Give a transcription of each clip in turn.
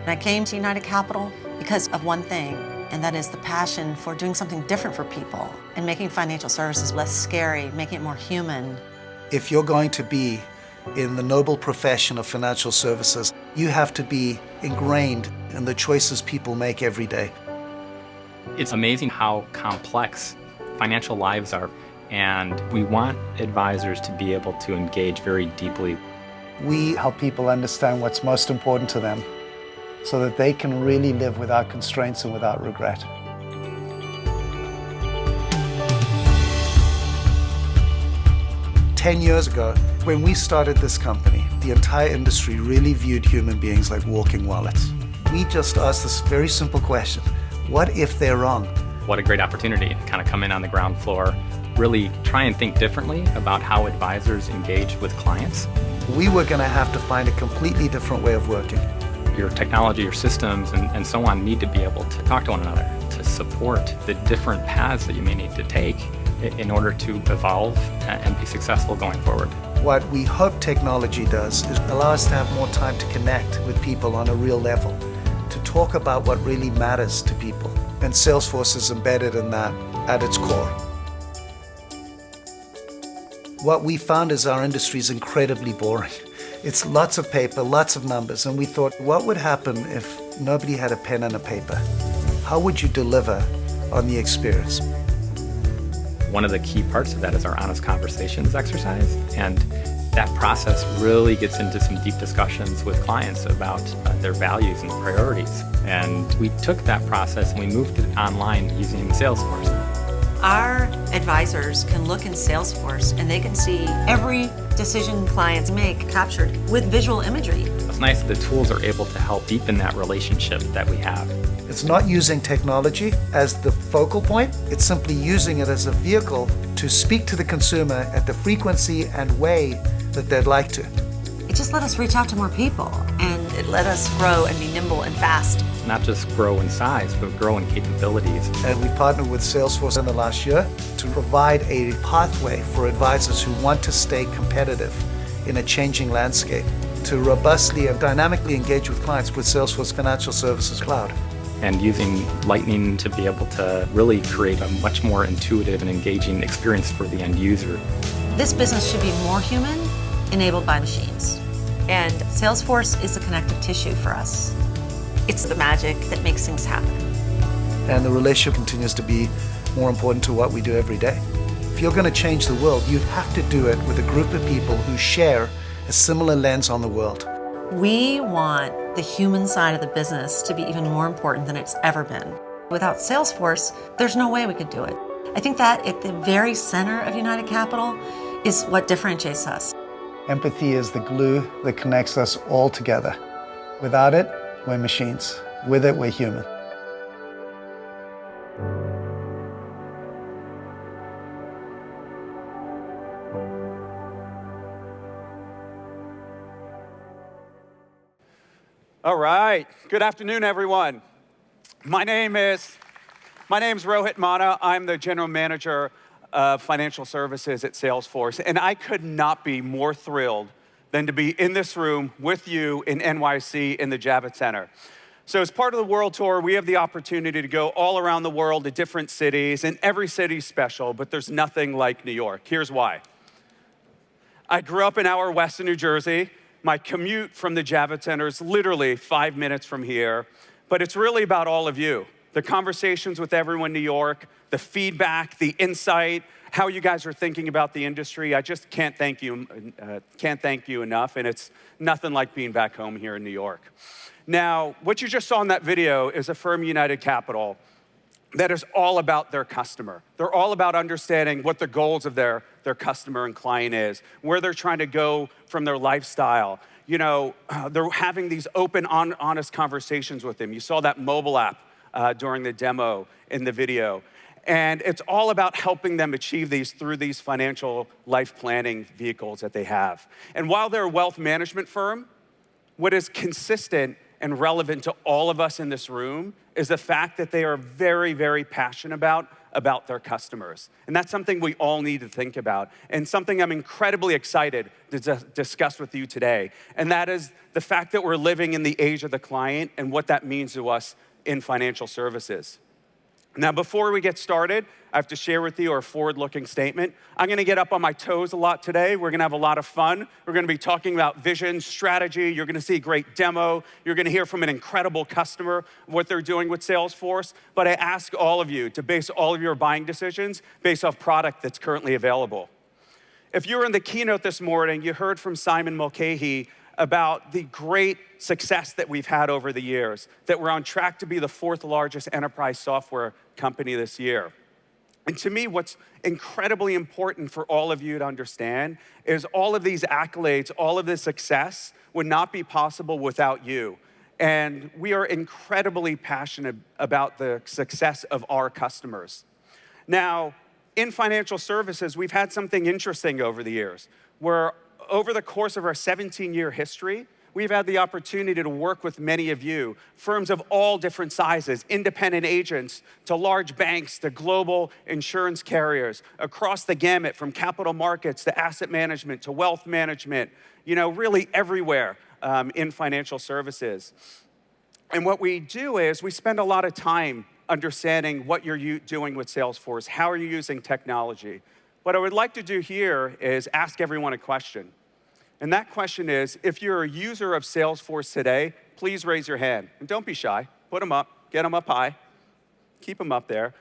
And I came to United Capital because of one thing, and that is the passion for doing something different for people and making financial services less scary, making it more human. If you're going to be in the noble profession of financial services, you have to be ingrained in the choices people make every day. It's amazing how complex financial lives are, and we want advisors to be able to engage very deeply. We help people understand what's most important to them so that they can really live without constraints and without regret. "10 years ago, when we started this company, the entire industry really viewed human beings like walking wallets. We just asked this very simple question: what if they're wrong? What a great opportunity to kind of come in on the ground floor, really try and think differently about how advisors engage with clients. We were going to have to find a completely different way of working. Your technology, your systems, and so on need to be able to talk to one another, to support the different paths that you may need to take in order to evolve and be successful going forward. What we hope technology does is allow us to have more time to connect with people on a real level, to talk about what really matters to people. And Salesforce is embedded in that at its core. What we found is our industry is incredibly boring. It's lots of paper, lots of numbers, and we thought, what would happen if nobody had a pen and a paper? How would you deliver on the experience? One of the key parts of that is our honest conversations exercise, and that process really gets into some deep discussions with clients about their values and priorities. And we took that process and we moved it online using Salesforce. Our advisors can look in Salesforce and they can see every decision clients make captured with visual imagery. It's nice that the tools are able to help deepen that relationship that we have. It's not using technology as the focal point, it's simply using it as a vehicle to speak to the consumer at the frequency and way that they'd like to. It just let us reach out to more people, and it let us grow and be nimble and fast. Not just grow in size, but grow in capabilities. And we partnered with Salesforce in the last year to provide a pathway for advisors who want to stay competitive in a changing landscape, to robustly and dynamically engage with clients with Salesforce Financial Services Cloud. And using Lightning to be able to really create a much more intuitive and engaging experience for the end user. This business should be more human, enabled by machines. And Salesforce is a connective tissue for us. It's the magic that makes things happen. And the relationship continues to be more important to what we do every day. If you're going to change the world, you have to do it with a group of people who share a similar lens on the world. We want the human side of the business to be even more important than it's ever been. Without Salesforce, there's no way we could do it. I think that at the very center of United Capital is what differentiates us. Empathy is the glue that connects us all together. Without it, we're machines. With it, we're human. All right. Good afternoon, everyone. My name's Rohit Mana. I'm the general manager of financial services at Salesforce, and I could not be more thrilled than to be in this room with you in NYC in the Javits Center. So as part of the world tour, we have the opportunity to go all around the world to different cities, and every city's special, but there's nothing like New York. Here's why. I grew up an hour west of New Jersey. My commute from the Javits Center is literally 5 minutes from here, but it's really about all of you. The conversations with everyone in New York, the feedback, the insight, how you guys are thinking about the industry. I just can't thank you enough, and it's nothing like being back home here in New York. Now, what you just saw in that video is a firm, United Capital, that is all about their customer. They're all about understanding what the goals of their customer and client is, where they're trying to go from their lifestyle. You know, they're having these open, honest conversations with them. You saw that mobile app during the demo in the video. And it's all about helping them achieve these through these financial life planning vehicles that they have. And while they're a wealth management firm, what is consistent and relevant to all of us in this room is the fact that they are very, very passionate about their customers. And that's something we all need to think about, and something I'm incredibly excited to discuss with you today. And that is the fact that we're living in the age of the client and what that means to us in financial services. Now, before we get started, I have to share with you our forward-looking statement. I'm gonna get up on my toes a lot today. We're gonna have a lot of fun. We're gonna be talking about vision, strategy. You're gonna see a great demo. You're gonna hear from an incredible customer what they're doing with Salesforce. But I ask all of you to base all of your buying decisions based off product that's currently available. If you were in the keynote this morning, you heard from Simon Mulcahy about the great success that we've had over the years, that we're on track to be the 4th largest enterprise software company this year. And to me, what's incredibly important for all of you to understand is all of these accolades, all of this success would not be possible without you. And we are incredibly passionate about the success of our customers. Now, in financial services, we've had something interesting over the years, where over the course of our 17-year history, we've had the opportunity to work with many of you, firms of all different sizes, independent agents to large banks to global insurance carriers, across the gamut from capital markets to asset management to wealth management, really everywhere in financial services. And what we do is we spend a lot of time understanding what you're doing with Salesforce, how are you using technology. What I would like to do here is ask everyone a question. And that question is, if you're a user of Salesforce today, please raise your hand. And don't be shy. Put them up. Get them up high. Keep them up there.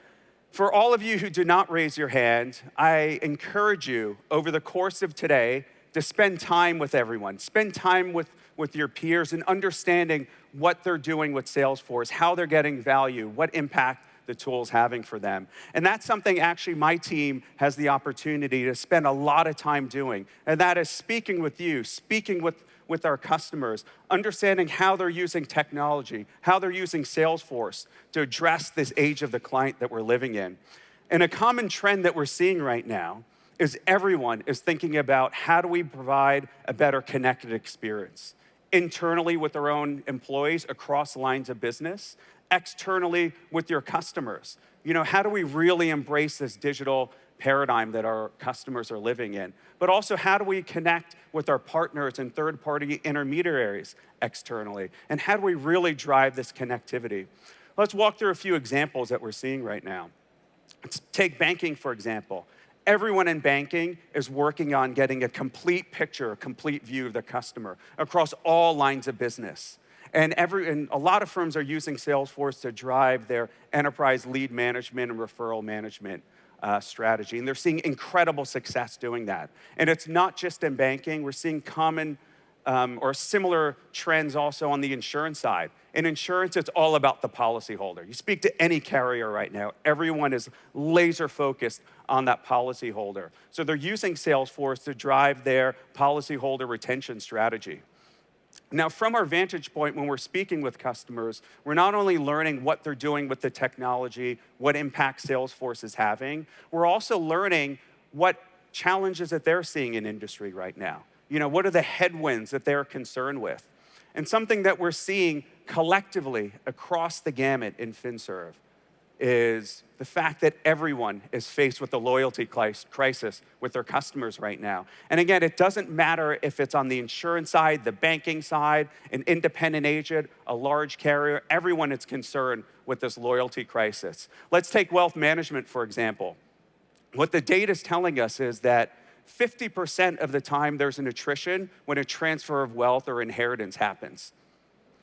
For all of you who do not raise your hand, I encourage you over the course of today to spend time with everyone. Spend time with your peers and understanding what they're doing with Salesforce, how they're getting value, what impact the tool's having for them. And that's something actually my team has the opportunity to spend a lot of time doing. And that is speaking with you, speaking with our customers, understanding how they're using technology, how they're using Salesforce to address this age of the client that we're living in. And a common trend that we're seeing right now is everyone is thinking about how do we provide a better connected experience internally with their own employees across lines of business, externally with your customers. How do we really embrace this digital paradigm that our customers are living in? But also, how do we connect with our partners and third-party intermediaries externally? And how do we really drive this connectivity? Let's walk through a few examples that we're seeing right now. Let's take banking, for example. Everyone in banking is working on getting a complete picture, a complete view of the customer across all lines of business. And a lot of firms are using Salesforce to drive their enterprise lead management and referral management strategy. And they're seeing incredible success doing that. And it's not just in banking. We're seeing common or similar trends also on the insurance side. In insurance, it's all about the policyholder. You speak to any carrier right now, everyone is laser focused on that policyholder. So they're using Salesforce to drive their policyholder retention strategy. Now, from our vantage point, when we're speaking with customers, we're not only learning what they're doing with the technology, what impact Salesforce is having, we're also learning what challenges that they're seeing in industry right now. What are the headwinds that they're concerned with? And something that we're seeing collectively across the gamut in FinServe is the fact that everyone is faced with a loyalty crisis with their customers right now. And again, it doesn't matter if it's on the insurance side, the banking side, an independent agent, a large carrier, everyone is concerned with this loyalty crisis. Let's take wealth management, for example. What the data is telling us is that 50% of the time there's an attrition when a transfer of wealth or inheritance happens.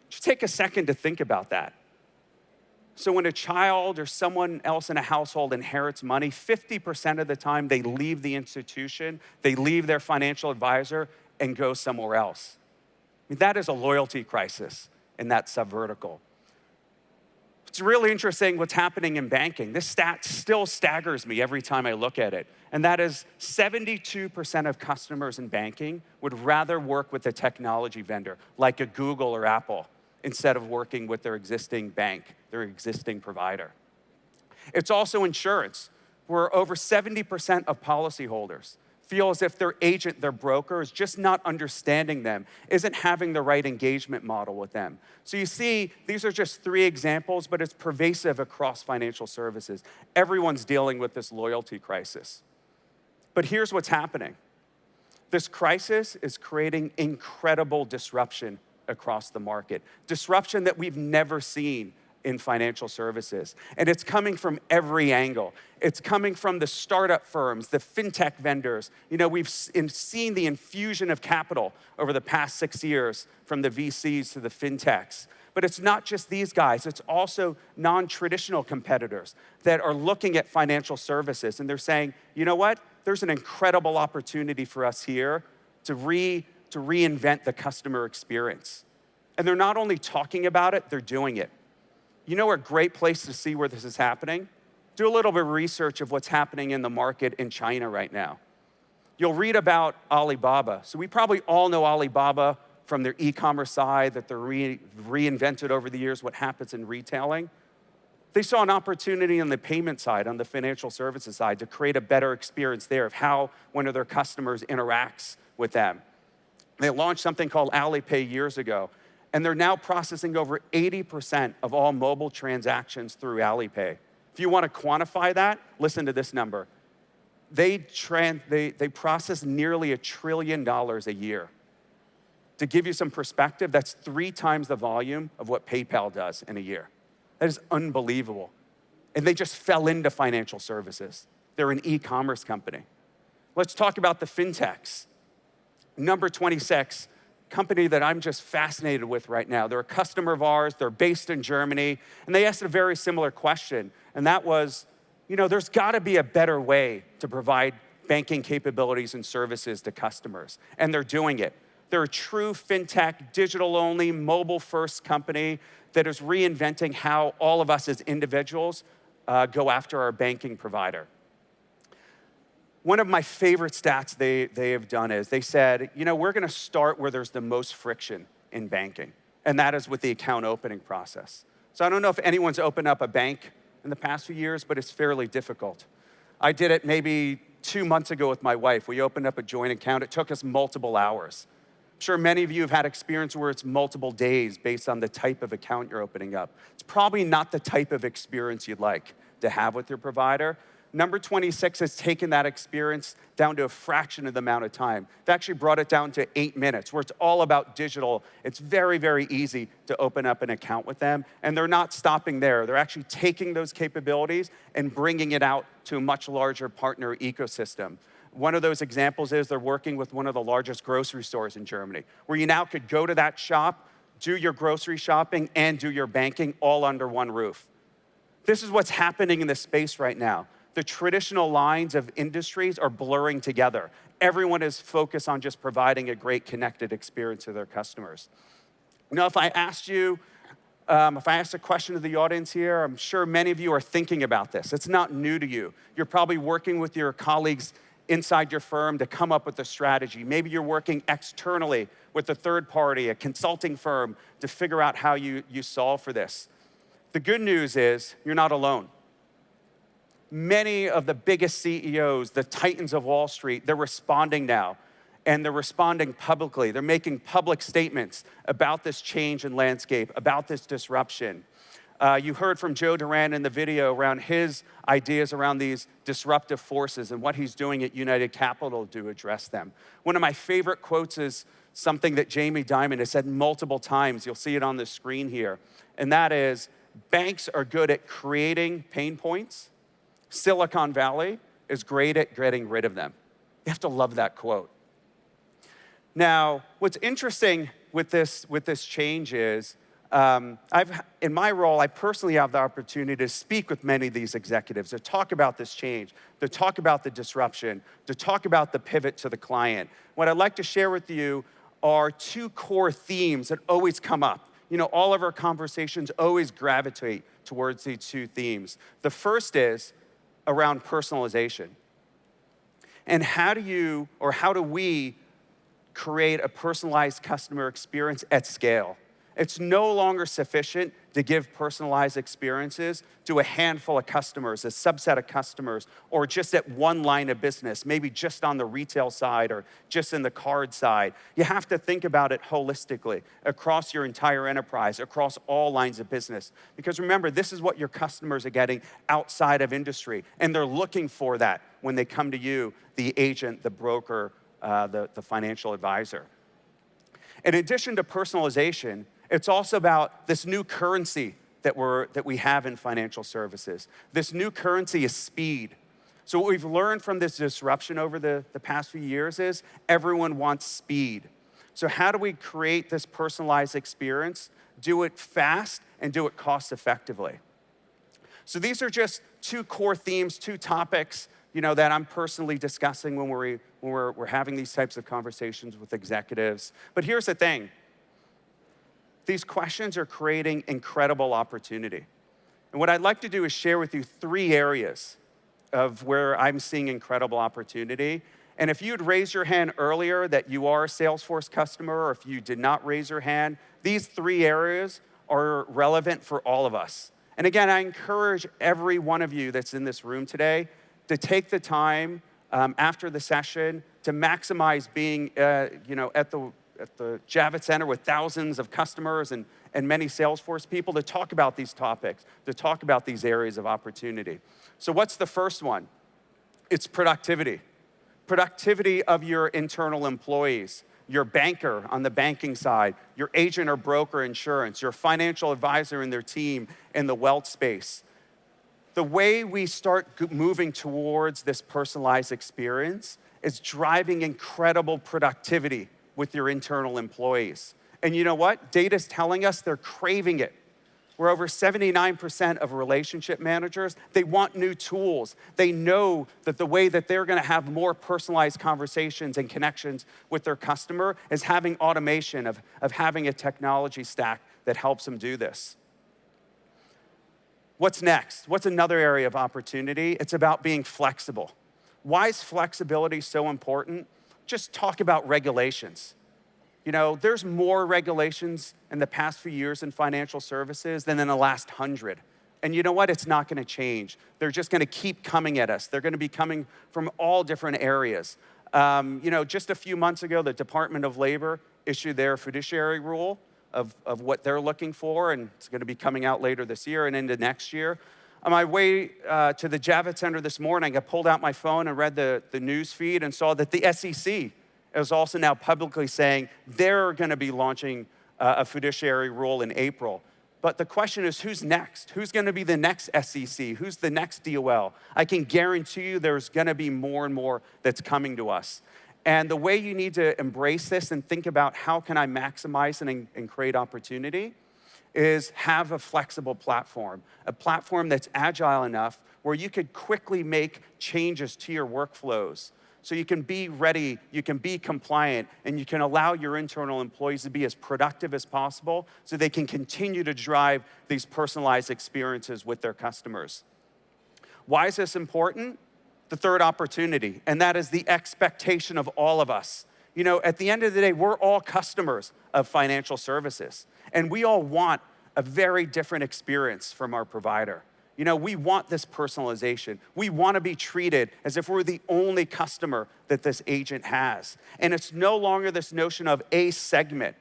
Just take a second to think about that. So when a child or someone else in a household inherits money, 50% of the time they leave the institution, they leave their financial advisor and go somewhere else. That is a loyalty crisis in that subvertical. It's really interesting what's happening in banking. This stat still staggers me every time I look at it. And that is 72% of customers in banking would rather work with a technology vendor like a Google or Apple instead of working with their existing bank, their existing provider. It's also insurance, where over 70% of policyholders, feel as if their agent, their broker, is just not understanding them, isn't having the right engagement model with them. So you see, these are just 3 examples, but it's pervasive across financial services. Everyone's dealing with this loyalty crisis. But here's what's happening. This crisis is creating incredible disruption across the market, disruption that we've never seen in financial services. And it's coming from every angle. It's coming from the startup firms, the fintech vendors. You know, we've seen the infusion of capital over the past 6 years from the VCs to the fintechs. But it's not just these guys, it's also non-traditional competitors that are looking at financial services and they're saying, you know what? There's an incredible opportunity for us here to reinvent the customer experience. And they're not only talking about it, they're doing it. You know, a great place to see where this is happening? Do a little bit of research of what's happening in the market in China right now. You'll read about Alibaba. So we probably all know Alibaba from their e-commerce side that they're reinvented over the years, what happens in retailing. They saw an opportunity on the payment side, on the financial services side, to create a better experience there of how one of their customers interacts with them. They launched something called Alipay years ago, and they're now processing over 80% of all mobile transactions through Alipay. If you want to quantify that, listen to this number. They process nearly $1 trillion a year. To give you some perspective, that's 3 times the volume of what PayPal does in a year. That is unbelievable. And they just fell into financial services. They're an e-commerce company. Let's talk about the fintechs. Number 26, company that I'm just fascinated with right now. They're a customer of ours, they're based in Germany, and they asked a very similar question, and that was, you know, there's gotta be a better way to provide banking capabilities and services to customers, and they're doing it. They're a true fintech, digital-only, mobile-first company that is reinventing how all of us as individuals go after our banking provider. One of my favorite stats they have done is they said, you know, we're gonna start where there's the most friction in banking, and that is with the account opening process. So I don't know if anyone's opened up a bank in the past few years, but it's fairly difficult. I did it maybe 2 months ago with my wife. We opened up a joint account. It took us multiple hours. I'm sure many of you have had experience where it's multiple days based on the type of account you're opening up. It's probably not the type of experience you'd like to have with your provider. Number 26 has taken that experience down to a fraction of the amount of time. They actually brought it down to 8 minutes, where it's all about digital. It's very, very easy to open up an account with them, and they're not stopping there. They're actually taking those capabilities and bringing it out to a much larger partner ecosystem. One of those examples is they're working with one of the largest grocery stores in Germany, where you now could go to that shop, do your grocery shopping, and do your banking all under one roof. This is what's happening in this space right now. The traditional lines of industries are blurring together. Everyone is focused on just providing a great connected experience to their customers. Now, if I asked a question to the audience here, I'm sure many of you are thinking about this. It's not new to you. You're probably working with your colleagues inside your firm to come up with a strategy. Maybe you're working externally with a third party, a consulting firm, to figure out how you solve for this. The good news is you're not alone. Many of the biggest CEOs, the titans of Wall Street, they're responding now, and they're responding publicly. They're making public statements about this change in landscape, about this disruption. You heard from Joe Duran in the video around his ideas around these disruptive forces and what he's doing at United Capital to address them. One of my favorite quotes is something that Jamie Dimon has said multiple times. You'll see it on the screen here, and that is, banks are good at creating pain points. Silicon Valley is great at getting rid of them. You have to love that quote. Now, what's interesting with this change is, in my role, I personally have the opportunity to speak with many of these executives, to talk about this change, to talk about the disruption, to talk about the pivot to the client. What I'd like to share with you are 2 core themes that always come up. You know, all of our conversations always gravitate towards these 2 themes. The first is around personalization. And how do we create a personalized customer experience at scale? It's no longer sufficient to give personalized experiences to a handful of customers, a subset of customers, or just at one line of business, maybe just on the retail side or just in the card side. You have to think about it holistically across your entire enterprise, across all lines of business. Because remember, this is what your customers are getting outside of industry, and they're looking for that when they come to you, the agent, the broker, the financial advisor. In addition to personalization, it's also about this new currency that we have in financial services. This new currency is speed. So what we've learned from this disruption over the past few years is everyone wants speed. So how do we create this personalized experience, do it fast, and do it cost effectively? So these are just two core themes, two topics, that I'm personally discussing when we're having these types of conversations with executives. But here's the thing. These questions are creating incredible opportunity. And what I'd like to do is share with you 3 areas of where I'm seeing incredible opportunity. And if you'd raised your hand earlier that you are a Salesforce customer, or if you did not raise your hand, these 3 areas are relevant for all of us. And again, I encourage every one of you that's in this room today to take the time after the session to maximize being at the Javits Center with thousands of customers and many Salesforce people to talk about these topics, to talk about these areas of opportunity. So what's the first one? It's productivity. Productivity of your internal employees, your banker on the banking side, your agent or broker insurance, your financial advisor and their team in the wealth space. The way we start moving towards this personalized experience is driving incredible productivity with your internal employees. And you know what? Data's telling us they're craving it. We're over 79% of relationship managers, they want new tools. They know that the way that they're gonna have more personalized conversations and connections with their customer is having automation, of having a technology stack that helps them do this. What's next? What's another area of opportunity? It's about being flexible. Why is flexibility so important? Just talk about regulations. There's more regulations in the past few years in financial services than in the last 100. And you know what? It's not gonna change. They're just gonna keep coming at us. They're gonna be coming from all different areas. Just a few months ago, the Department of Labor issued their fiduciary rule of what they're looking for, and it's gonna be coming out later this year and into next year. On my way to the Javits Center this morning, I pulled out my phone and read the news feed and saw that the SEC is also now publicly saying they're gonna be launching a fiduciary rule in April. But the question is, who's next? Who's gonna be the next SEC? Who's the next DOL? I can guarantee you there's gonna be more and more that's coming to us. And the way you need to embrace this and think about how can I maximize and create opportunity is have a flexible platform, a platform that's agile enough where you could quickly make changes to your workflows. So you can be ready, you can be compliant, and you can allow your internal employees to be as productive as possible so they can continue to drive these personalized experiences with their customers. Why is this important? The third opportunity, and that is the expectation of all of us. At the end of the day, we're all customers of financial services, and we all want a very different experience from our provider. We want this personalization. We want to be treated as if we're the only customer that this agent has. And it's no longer this notion of a segment,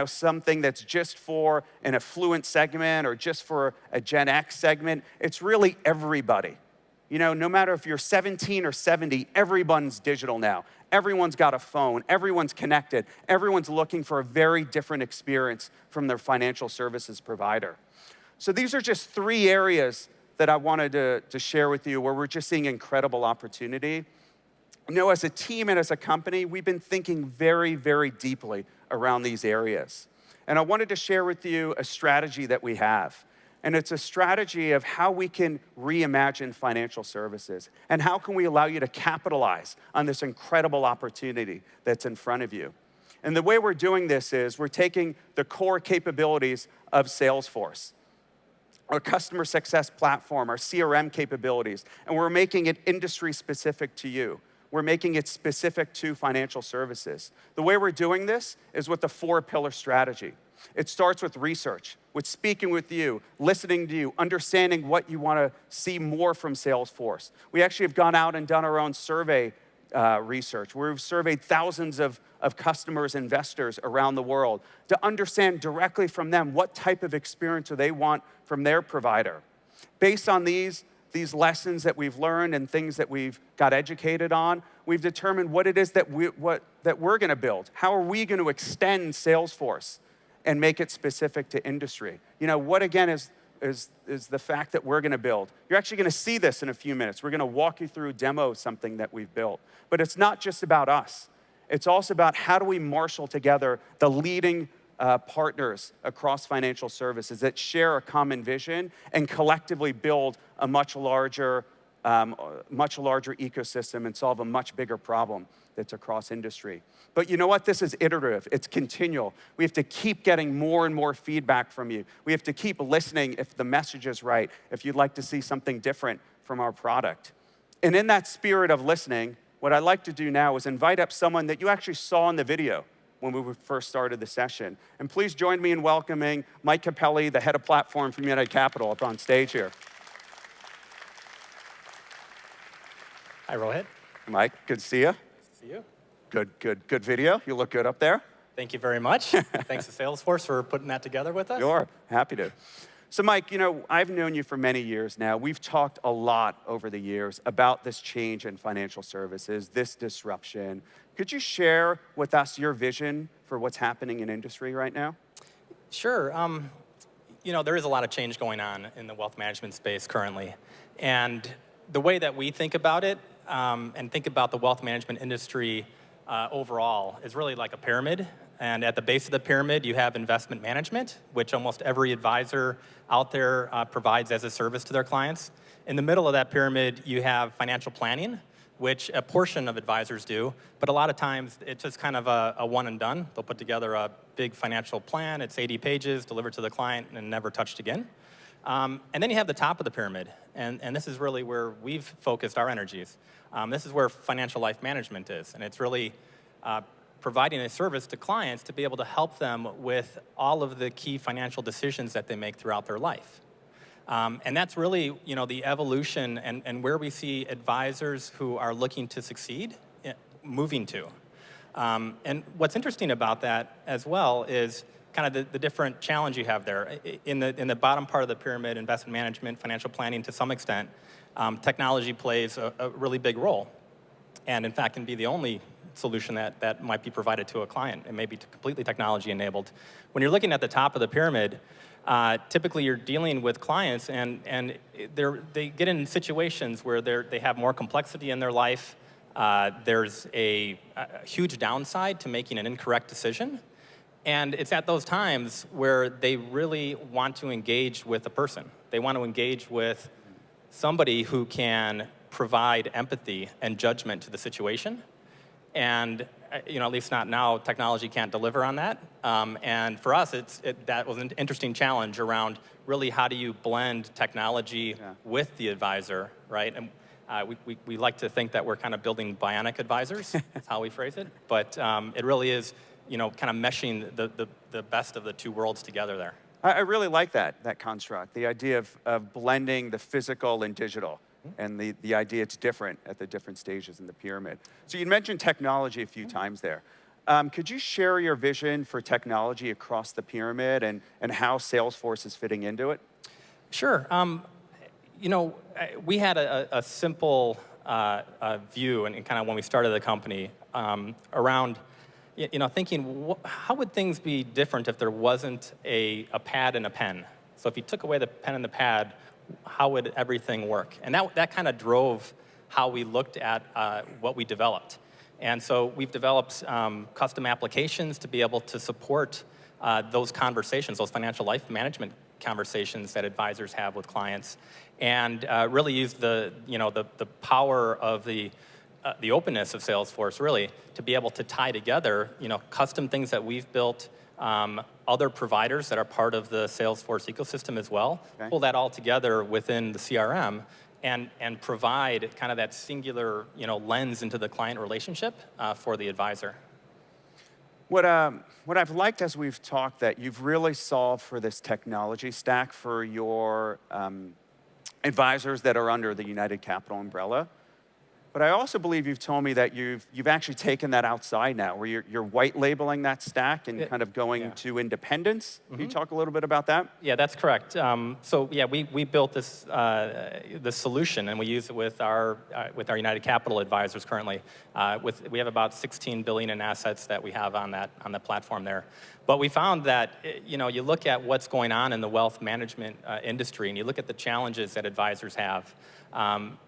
something that's just for an affluent segment or just for a Gen X segment. It's really everybody. No matter if you're 17 or 70, everyone's digital now. Everyone's got a phone, everyone's connected, everyone's looking for a very different experience from their financial services provider. So these are just 3 areas that I wanted to share with you where we're just seeing incredible opportunity. As a team and as a company, we've been thinking very, very deeply around these areas. And I wanted to share with you a strategy that we have. And it's a strategy of how we can reimagine financial services and how can we allow you to capitalize on this incredible opportunity that's in front of you. And the way we're doing this is we're taking the core capabilities of Salesforce, our customer success platform, our CRM capabilities, and we're making it industry specific to you. we're making it specific to financial services. The way we're doing this is with the 4-pillar strategy. It starts with research, with speaking with you, listening to you, understanding what you want to see more from Salesforce. We actually have gone out and done our own survey research, where we've surveyed thousands of customers, investors around the world to understand directly from them what type of experience do they want from their provider. Based on these lessons that we've learned and things that we've got educated on, we've determined what it is that we're going to build. How are we going to extend Salesforce and make it specific to industry? You know, what again is the fact that we're going to build. You're actually going to see this in a few minutes. We're going to walk you through a demo of something that we've built. But it's not just about us. It's also about how do we marshal together the leading partners across financial services that share a common vision and collectively build a much larger ecosystem and solve a much bigger problem that's across industry. But you know what? This is iterative. It's continual. We have to keep getting more and more feedback from you. We have to keep listening if the message is right, if you'd like to see something different from our product. And in that spirit of listening, what I'd like to do now is invite up someone that you actually saw in the video when we first started the session. And please join me in welcoming Mike Capelli, the head of platform from United Capital, up on stage here. Hi, Rohit. Mike, good to see you. Nice to see you. Good video. You look good up there. Thank you very much. Thanks to Salesforce for putting that together with us. Sure, happy to. So Mike, you know, I've known you for many years now. We've talked a lot over the years about this change in financial services, this disruption. Could you share with us your vision for what's happening in industry right now? Sure. You know, there is a lot of change going on in the wealth management space currently. And the way that we think about it and think about the wealth management industry overall is really like a pyramid. And at the base of the pyramid, you have investment management, which almost every advisor out there provides as a service to their clients. In the middle of that pyramid, you have financial planning, which a portion of advisors do, but a lot of times it's just kind of a one and done. They'll put together a big financial plan, it's 80 pages, delivered to the client, and never touched again. And then you have the top of the pyramid, and this is really where we've focused our energies. This is where financial life management is, and it's really providing a service to clients to be able to help them with all of the key financial decisions that they make throughout their life. And that's really, you know, the evolution and where we see advisors who are looking to succeed moving to. And what's interesting about that as well is kind of the different challenge you have there. In the bottom part of the pyramid, investment management, financial planning to some extent, technology plays a really big role. And in fact, can be the only solution that might be provided to a client and maybe completely technology enabled. When you're looking at the top of the pyramid, typically you're dealing with clients and they get in situations where they have more complexity in their life. There's a huge downside to making an incorrect decision. And it's at those times where they really want to engage with a person. They want to engage with somebody who can provide empathy and judgment to the situation. And you know, at least not now, technology can't deliver on that. And for us, that was an interesting challenge around really how do you blend technology with the advisor, right? And we like to think that we're kind of building bionic advisors. That's how we phrase it. But it really is, you know, kind of meshing the best of the two worlds together there. I really like that construct, the idea of blending the physical and digital. And the idea it's different at the different stages in the pyramid. So you mentioned technology a few times there. Could you share your vision for technology across the pyramid and how Salesforce is fitting into it? Sure. You know, we had a simple view and kind of when we started the company around, you know, thinking how would things be different if there wasn't a pad and a pen? So if you took away the pen and the pad, how would everything work? And that kind of drove how we looked at what we developed. And so we've developed custom applications to be able to support those conversations, those financial life management conversations that advisors have with clients, and really use the power of the openness of Salesforce really to be able to tie together, you know, custom things that we've built, other providers that are part of the Salesforce ecosystem as well, pull that all together within the CRM and provide kind of that singular lens into the client relationship for the advisor. What I've liked as we've talked, that you've really solved for this technology stack for your advisors that are under the United Capital umbrella. But I also believe you've told me that you've actually taken that outside now, where you're white labeling that stack and kind of going to independence. Can you talk a little bit about that? Yeah, that's correct. So yeah, we built this solution, and we use it with our United Capital advisors currently. We have about 16 billion in assets that we have on the platform there. But we found that you look at what's going on in the wealth management industry, and you look at the challenges that advisors have.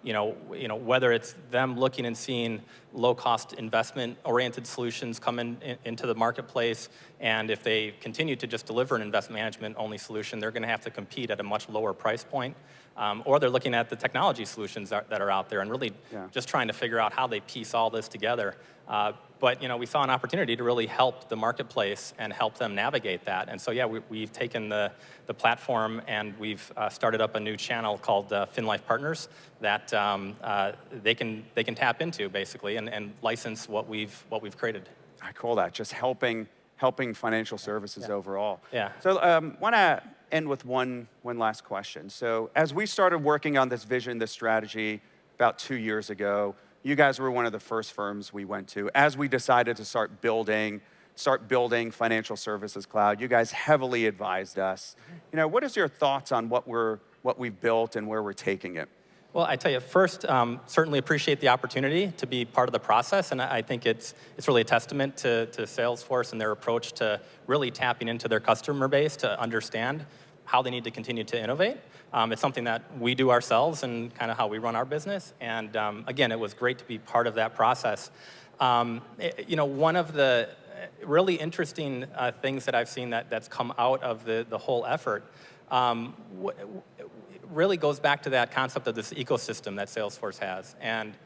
Whether it's them looking and seeing low-cost investment-oriented solutions come into the marketplace, and if they continue to just deliver an investment management-only solution, they're going to have to compete at a much lower price point. Or they're looking at the technology solutions that are out there and really just trying to figure out how they piece all this together. But we saw an opportunity to really help the marketplace and help them navigate that. And so we've taken the platform and we've started up a new channel called FinLife Partners that they can tap into basically and license what we've created. I call that just helping financial services overall. Yeah. So want to end with one last question. So as we started working on this vision, this strategy about 2 years ago, you guys were one of the first firms we went to. As we decided to start building financial services cloud, you guys heavily advised us. What is your thoughts on what we've built and where we're taking it? Well, I tell you, first, certainly appreciate the opportunity to be part of the process, and I think it's really a testament to Salesforce and their approach to really tapping into their customer base to understand how they need to continue to innovate. It's something that we do ourselves and kind of how we run our business, and again, it was great to be part of that process. One of the really interesting things that I've seen that's come out of the whole effort really goes back to that concept of this ecosystem that Salesforce has. And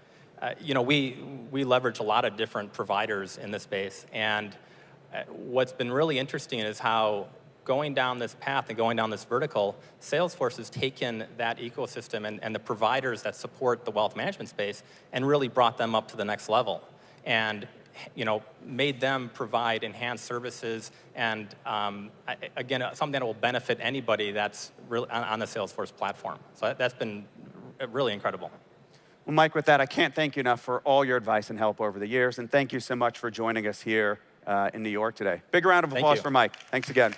we leverage a lot of different providers in this space. And what's been really interesting is how going down this path and going down this vertical, Salesforce has taken that ecosystem and the providers that support the wealth management space and really brought them up to the next level. And made them provide enhanced services and, again, something that will benefit anybody that's really on the Salesforce platform. So that's been really incredible. Well, Mike, with that, I can't thank you enough for all your advice and help over the years, and thank you so much for joining us here in New York today. Big round of applause for Mike. Thanks again.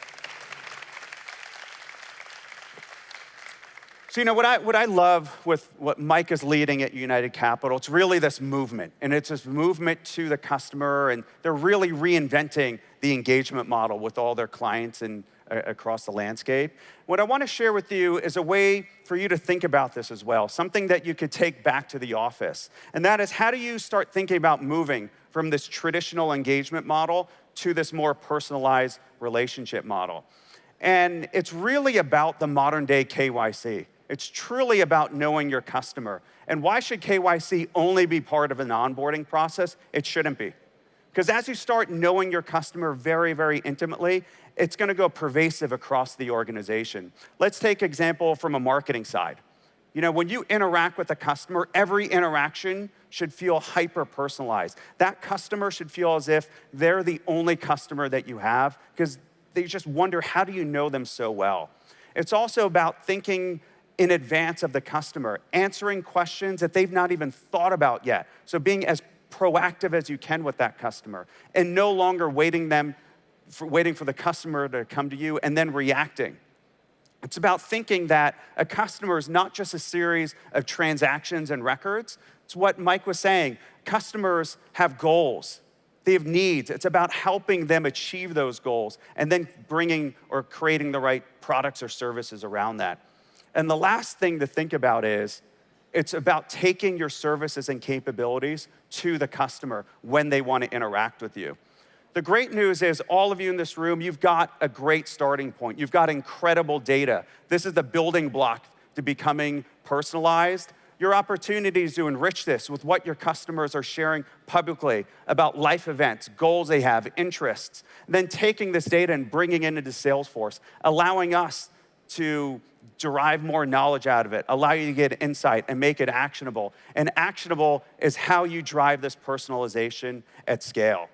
So what I love with what Mike is leading at United Capital, it's really this movement, and it's this movement to the customer, and they're really reinventing the engagement model with all their clients and across the landscape. What I want to share with you is a way for you to think about this as well, something that you could take back to the office, and that is, how do you start thinking about moving from this traditional engagement model to this more personalized relationship model? And it's really about the modern day KYC. It's truly about knowing your customer. And why should KYC only be part of an onboarding process? It shouldn't be. Because as you start knowing your customer very, very intimately, it's going to go pervasive across the organization. Let's take an example from a marketing side. When you interact with a customer, every interaction should feel hyper-personalized. That customer should feel as if they're the only customer that you have, because they just wonder, how do you know them so well? It's also about thinking in advance of the customer, answering questions that they've not even thought about yet. So being as proactive as you can with that customer and no longer waiting for the customer to come to you and then reacting. It's about thinking that a customer is not just a series of transactions and records. It's what Mike was saying. Customers have goals. They have needs. It's about helping them achieve those goals and then bringing or creating the right products or services around that. And the last thing to think about is, it's about taking your services and capabilities to the customer when they want to interact with you. The great news is, all of you in this room, you've got a great starting point. You've got incredible data. This is the building block to becoming personalized. Your opportunity is to enrich this with what your customers are sharing publicly about life events, goals they have, interests. Then taking this data and bringing it into Salesforce, allowing us to derive more knowledge out of it, allow you to get insight and make it actionable. And actionable is how you drive this personalization at scale.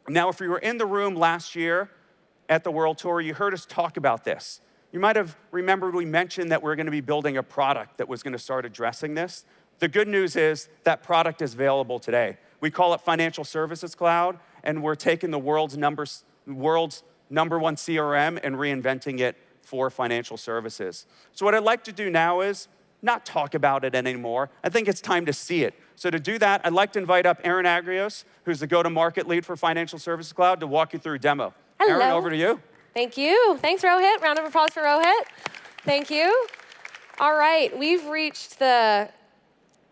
Now, if you were in the room last year at the World Tour, you heard us talk about this. You might have remembered we mentioned that we're going to be building a product that was going to start addressing this. The good news is that product is available today. We call it Financial Services Cloud, and we're taking the world's number one CRM and reinventing it for financial services. So what I'd like to do now is not talk about it anymore. I think it's time to see it. So to do that, I'd like to invite up Erin Agrios, who's the go-to-market lead for Financial Services Cloud, to walk you through a demo. Hello. Erin, over to you. Thank you. Thanks, Rohit. Round of applause for Rohit. Thank you. All right, we've reached the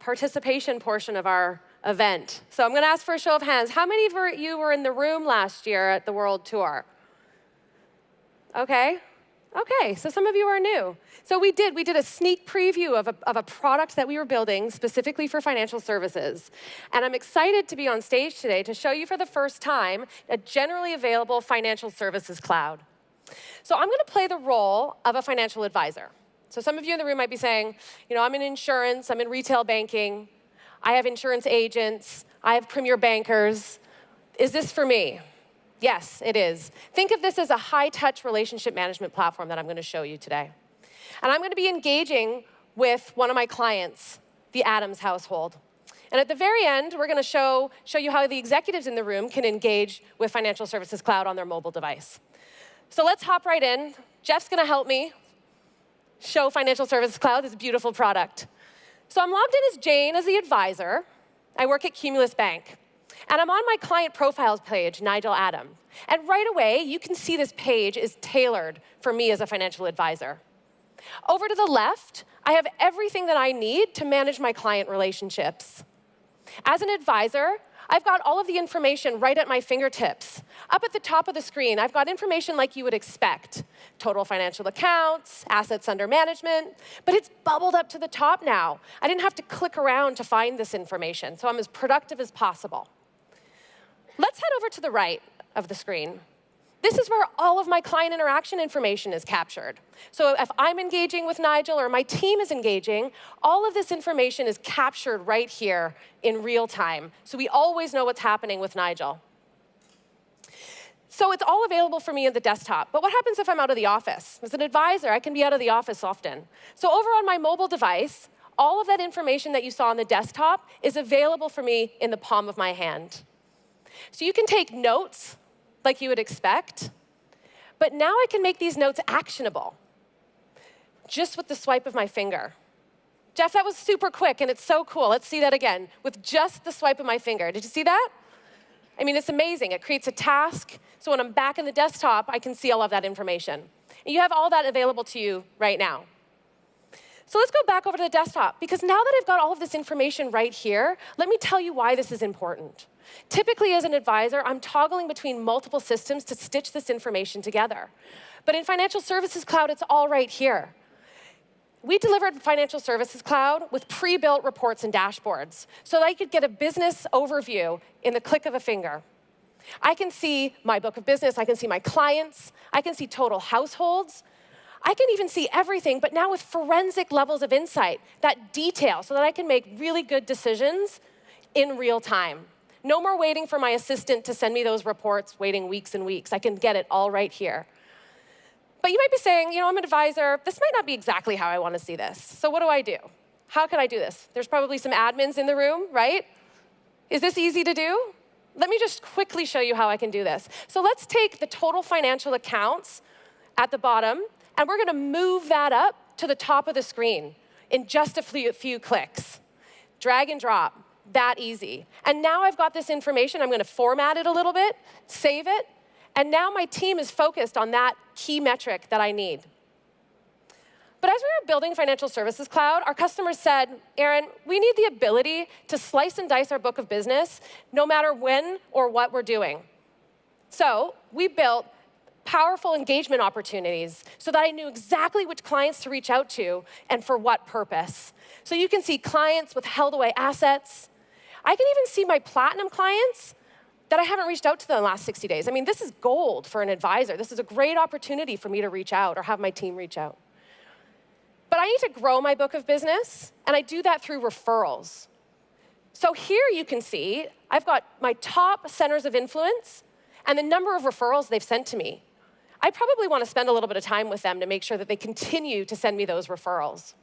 participation portion of our event. So I'm going to ask for a show of hands. How many of you were in the room last year at the World Tour? Okay, so some of you are new. So we did a sneak preview of a product that we were building specifically for financial services. And I'm excited to be on stage today to show you for the first time a generally available financial services cloud. So I'm going to play the role of a financial advisor. So some of you in the room might be saying, I'm in insurance, I'm in retail banking, I have insurance agents, I have premier bankers. Is this for me? Yes, it is. Think of this as a high-touch relationship management platform that I'm going to show you today. And I'm going to be engaging with one of my clients, the Adams household. And at the very end, we're going to show you how the executives in the room can engage with Financial Services Cloud on their mobile device. So let's hop right in. Jeff's going to help me show Financial Services Cloud, this beautiful product. So I'm logged in as Jane as the advisor. I work at Cumulus Bank. And I'm on my client profiles page, Nigel Adam. And right away, you can see this page is tailored for me as a financial advisor. Over to the left, I have everything that I need to manage my client relationships. As an advisor, I've got all of the information right at my fingertips. Up at the top of the screen, I've got information like you would expect. Total financial accounts, assets under management, but it's bubbled up to the top now. I didn't have to click around to find this information, so I'm as productive as possible. Let's head over to the right of the screen. This is where all of my client interaction information is captured. So if I'm engaging with Nigel or my team is engaging, all of this information is captured right here in real time. So we always know what's happening with Nigel. So it's all available for me in the desktop. But what happens if I'm out of the office? As an advisor, I can be out of the office often. So over on my mobile device, all of that information that you saw on the desktop is available for me in the palm of my hand. So you can take notes like you would expect, but now I can make these notes actionable just with the swipe of my finger. Jeff, that was super quick and it's so cool. Let's see that again with just the swipe of my finger. Did you see that? I mean, it's amazing. It creates a task, so when I'm back in the desktop, I can see all of that information. And you have all that available to you right now. So let's go back over to the desktop, because now that I've got all of this information right here, let me tell you why this is important. Typically, as an advisor, I'm toggling between multiple systems to stitch this information together. But in Financial Services Cloud, it's all right here. We delivered Financial Services Cloud with pre-built reports and dashboards so that I could get a business overview in the click of a finger. I can see my book of business, I can see my clients, I can see total households, I can even see everything, but now with forensic levels of insight, that detail, so that I can make really good decisions in real time. No more waiting for my assistant to send me those reports, waiting weeks and weeks. I can get it all right here. But you might be saying, I'm an advisor, this might not be exactly how I want to see this. So what do I do? How can I do this? There's probably some admins in the room, right? Is this easy to do? Let me just quickly show you how I can do this. So let's take the total financial accounts at the bottom, and we're going to move that up to the top of the screen in just a few clicks. Drag and drop, that easy. And now I've got this information. I'm going to format it a little bit, save it, and now my team is focused on that key metric that I need. But as we were building Financial Services Cloud, our customers said, Erin, we need the ability to slice and dice our book of business no matter when or what we're doing. So we built powerful engagement opportunities so that I knew exactly which clients to reach out to and for what purpose. So you can see clients with held away assets. I can even see my platinum clients that I haven't reached out to them in the last 60 days. I mean, this is gold for an advisor. This is a great opportunity for me to reach out or have my team reach out. But I need to grow my book of business, and I do that through referrals. So here you can see I've got my top centers of influence and the number of referrals they've sent to me. I probably want to spend a little bit of time with them to make sure that they continue to send me those referrals.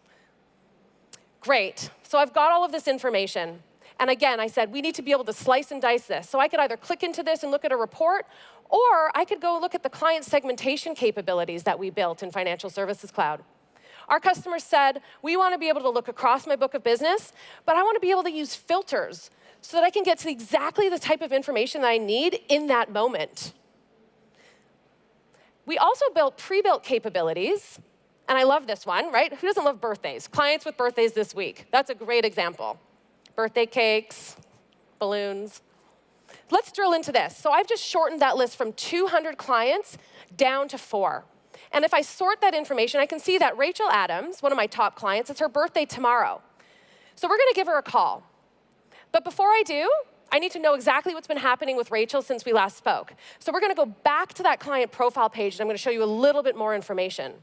Great. So I've got all of this information. And again, I said we need to be able to slice and dice this. So I could either click into this and look at a report, or I could go look at the client segmentation capabilities that we built in Financial Services Cloud. Our customers said, we want to be able to look across my book of business, but I want to be able to use filters so that I can get to exactly the type of information that I need in that moment. We also built pre-built capabilities, and I love this one, right? Who doesn't love birthdays? Clients with birthdays this week. That's a great example. Birthday cakes, balloons. Let's drill into this. So I've just shortened that list from 200 clients down to 4. And if I sort that information, I can see that Rachel Adams, one of my top clients, it's her birthday tomorrow. So we're going to give her a call. But before I do, I need to know exactly what's been happening with Rachel since we last spoke. So we're going to go back to that client profile page, and I'm going to show you a little bit more information.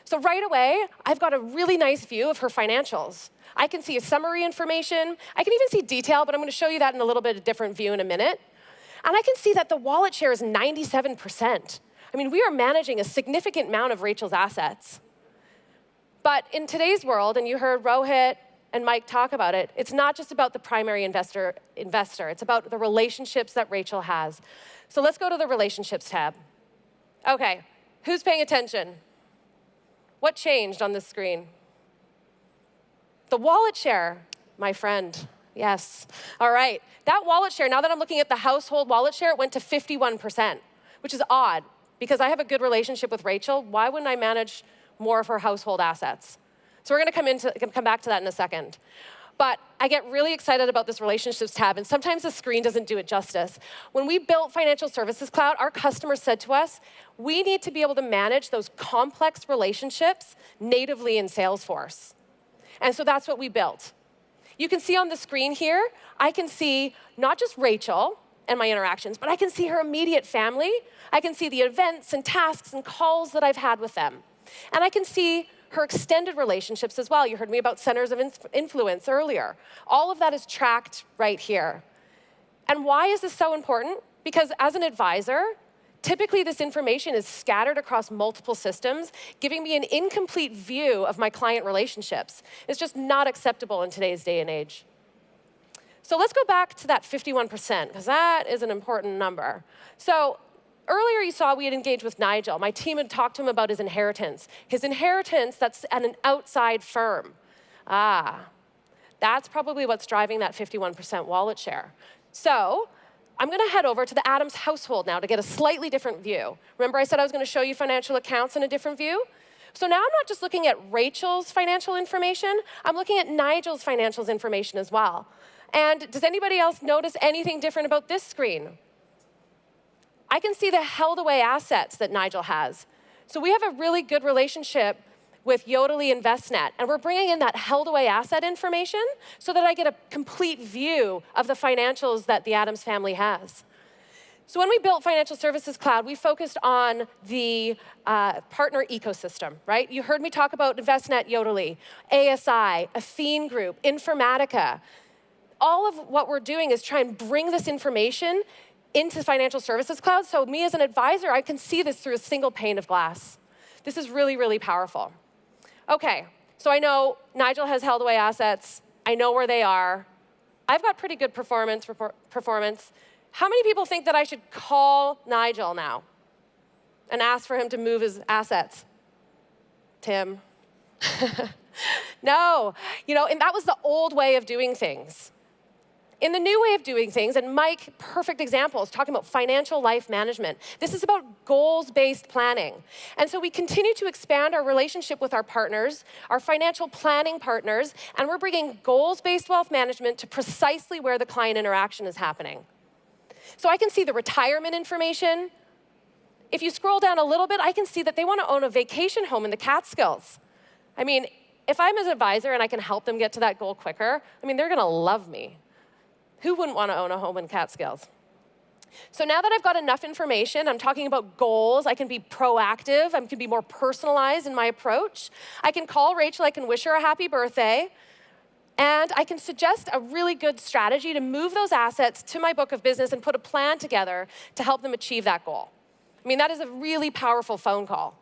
So right away, I've got a really nice view of her financials. I can see a summary information. I can even see detail, but I'm going to show you that in a little bit of different view in a minute. And I can see that the wallet share is 97%. I mean, we are managing a significant amount of Rachel's assets. But in today's world, and you heard Rohit and Mike talk about it, it's not just about the primary investor. It's about the relationships that Rachel has. So let's go to the relationships tab. Okay, who's paying attention? What changed on this screen? The wallet share, my friend. Yes. All right. That wallet share, now that I'm looking at the household wallet share, it went to 51%, which is odd because I have a good relationship with Rachel. Why wouldn't I manage more of her household assets? So we're going to come back to that in a second. But I get really excited about this relationships tab, and sometimes the screen doesn't do it justice. When we built Financial Services Cloud, our customers said to us, we need to be able to manage those complex relationships natively in Salesforce. And so that's what we built. You can see on the screen here, I can see not just Rachel and my interactions, but I can see her immediate family. I can see the events and tasks and calls that I've had with them. And I can see her extended relationships as well. You heard me about centers of influence earlier. All of that is tracked right here. And why is this so important? Because as an advisor, typically this information is scattered across multiple systems, giving me an incomplete view of my client relationships. It's just not acceptable in today's day and age. So let's go back to that 51%, because that is an important number. So earlier you saw we had engaged with Nigel. My team had talked to him about his inheritance. His inheritance that's at an outside firm. That's probably what's driving that 51% wallet share. So I'm going to head over to the Adams household now to get a slightly different view. Remember I said I was going to show you financial accounts in a different view? So now I'm not just looking at Rachel's financial information, I'm looking at Nigel's financial information as well. And does anybody else notice anything different about this screen? I can see the held away assets that Nigel has. So we have a really good relationship with Yodlee InvestNet, and we're bringing in that held away asset information so that I get a complete view of the financials that the Adams family has. So when we built Financial Services Cloud, we focused on the partner ecosystem, right? You heard me talk about InvestNet, Yodlee, ASI, Athene Group, Informatica. All of what we're doing is try and bring this information into Financial Services Cloud, so me as an advisor, I can see this through a single pane of glass. This is really, really powerful. Okay, so I know Nigel has held away assets. I know where they are. I've got pretty good performance. How many people think that I should call Nigel now and ask for him to move his assets? Tim? No, and that was the old way of doing things. In the new way of doing things, and Mike, perfect examples, talking about financial life management. This is about goals-based planning. And so we continue to expand our relationship with our partners, our financial planning partners, and we're bringing goals-based wealth management to precisely where the client interaction is happening. So I can see the retirement information. If you scroll down a little bit, I can see that they want to own a vacation home in the Catskills. I mean, if I'm an advisor and I can help them get to that goal quicker, they're going to love me. Who wouldn't want to own a home in Catskills? So now that I've got enough information, I'm talking about goals, I can be proactive, I can be more personalized in my approach. I can call Rachel, I can wish her a happy birthday, and I can suggest a really good strategy to move those assets to my book of business and put a plan together to help them achieve that goal. I mean, that is a really powerful phone call.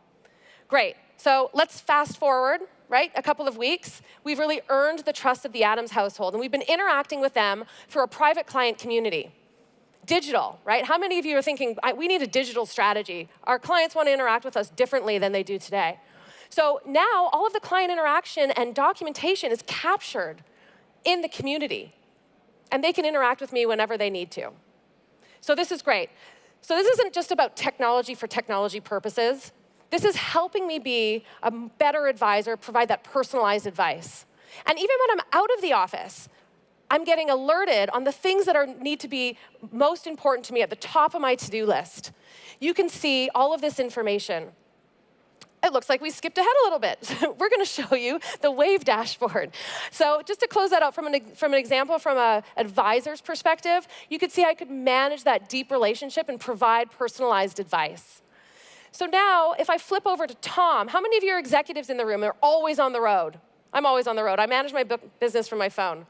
Great, so let's fast forward, right, a couple of weeks. We've really earned the trust of the Adams household, and we've been interacting with them through a private client community. Digital, right? How many of you are thinking, we need a digital strategy? Our clients want to interact with us differently than they do today. So now all of the client interaction and documentation is captured in the community, and they can interact with me whenever they need to. So this is great. So this isn't just about technology for technology purposes. This is helping me be a better advisor, provide that personalized advice. And even when I'm out of the office, I'm getting alerted on the things that need to be most important to me at the top of my to-do list. You can see all of this information. It looks like we skipped ahead a little bit. We're going to show you the Wave dashboard. So just to close that out from an example from an advisor's perspective, you could see I could manage that deep relationship and provide personalized advice. So now, if I flip over to Tom, how many of you are executives in the room are always on the road? I'm always on the road. I manage my business from my phone.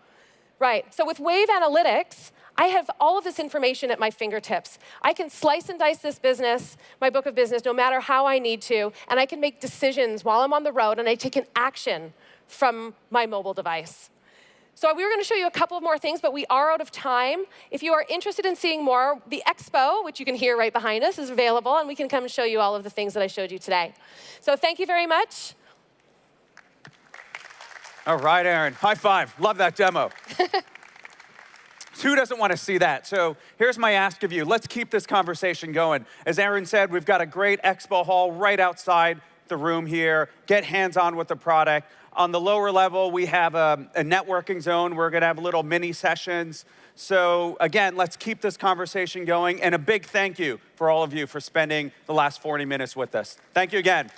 Right, so with Wave Analytics, I have all of this information at my fingertips. I can slice and dice this business, my book of business, no matter how I need to, and I can make decisions while I'm on the road, and I take an action from my mobile device. So we were going to show you a couple of more things, but we are out of time. If you are interested in seeing more, the expo, which you can hear right behind us, is available, and we can come and show you all of the things that I showed you today. So thank you very much. All right, Aaron, high five. Love that demo. Who doesn't want to see that? So here's my ask of you. Let's keep this conversation going. As Aaron said, we've got a great expo hall right outside the room here. Get hands-on with the product. On the lower level, we have a networking zone. We're going to have little mini sessions. So again, let's keep this conversation going. And a big thank you for all of you for spending the last 40 minutes with us. Thank you again.